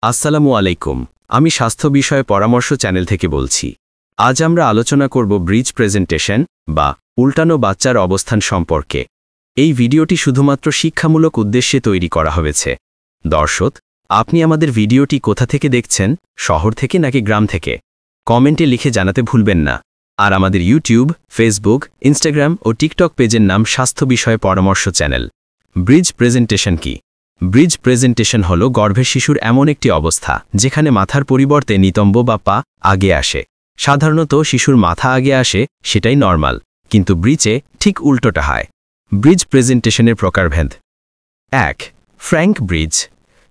আসসালামু আলাইকুম। আমি স্বাস্থ্য বিষয়ে পরামর্শ চ্যানেল থেকে বলছি। আজ আমরা আলোচনা করব ব্রিজ প্রেজেন্টেশন বা উল্টানো বাচ্চার অবস্থান সম্পর্কে। এই ভিডিওটি শুধুমাত্র শিক্ষামূলক উদ্দেশ্যে তৈরি করা হয়েছে। দর্শক, আপনি আমাদের ভিডিওটি কোথা থেকে দেখছেন, শহর থেকে নাকি গ্রাম থেকে? কমেন্টে লিখে জানাতে ভুলবেন না। আর আমাদের ইউটিউব, ফেসবুক, ইনস্টাগ্রাম ও টিকটক পেজের নাম স্বাস্থ্য বিষয়ে পরামর্শ চ্যানেল। ব্রিজ প্রেজেন্টেশন কি? ব্রিজ প্রেজেন্টেশন হল গর্ভের শিশুর এমন একটি অবস্থা যেখানে মাথার পরিবর্তে নিতম্ব বা পা আগে আসে। সাধারণত শিশুর মাথা আগে আসে, সেটাই নরমাল, কিন্তু ব্রিজে ঠিক উল্টোটা হয়। ব্রিজ প্রেজেন্টেশনের প্রকারভেদ: ১. Frank bridge.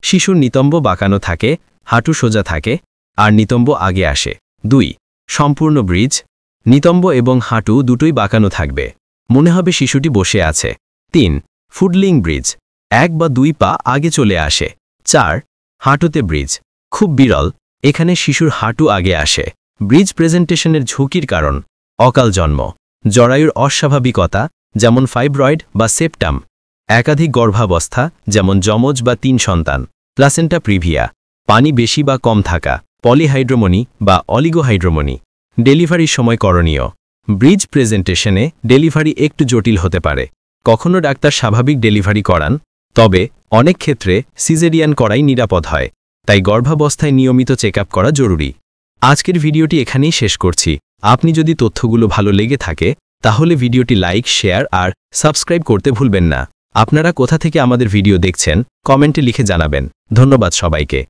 শিশুর নিতম্ব বাঁকানো থাকে, হাঁটু সোজা থাকে, আর নিতম্ব আগে আসে। ২. সম্পূর্ণ ব্রিজ। নিতম্ব এবং হাঁটু দুটোই বাঁকানো থাকবে, মনে হবে শিশুটি বসে আছে। ৩. ফুডলিং ব্রিজ। ১ বা ২ পা আগে চলে আসে। ৪. হাঁটুতে ব্রিজ। খুব বিরল, এখানে শিশুর হাঁটু আগে আসে। ব্রিজ প্রেজেন্টেশনের ঝুঁকির কারণ: অকাল জন্ম, জরায়ুর অস্বাভাবিকতা যেমন ফাইব্রয়েড বা সেপ্টাম, একাধিক গর্ভাবস্থা যেমন যমজ বা ৩ সন্তান, প্লাসেন্টা প্রিভিয়া, পানি বেশি বা কম থাকা, পলিহাইড্রোমনি বা অলিগোহাইড্রোমনি। ডেলিভারির সময় করণীয়: ব্রিজ প্রেজেন্টেশনে ডেলিভারি একটু জটিল হতে পারে। কখনো ডাক্তার স্বাভাবিক ডেলিভারি করান, তবে অনেক ক্ষেত্রে সিজেরিয়ান করাই নিরাপদ হয়। তাই গর্ভাবস্থায় নিয়মিত চেকআপ করা জরুরি। আজকের ভিডিওটি এখানেই শেষ করছি। আপনি যদি তথ্যগুলো ভালো লেগে থাকে তাহলে ভিডিওটি লাইক, শেয়ার আর সাবস্ক্রাইব করতে ভুলবেন না। আপনারা কোথা থেকে আমাদের ভিডিও দেখছেন কমেন্টে লিখে জানাবেন। ধন্যবাদ সবাইকে।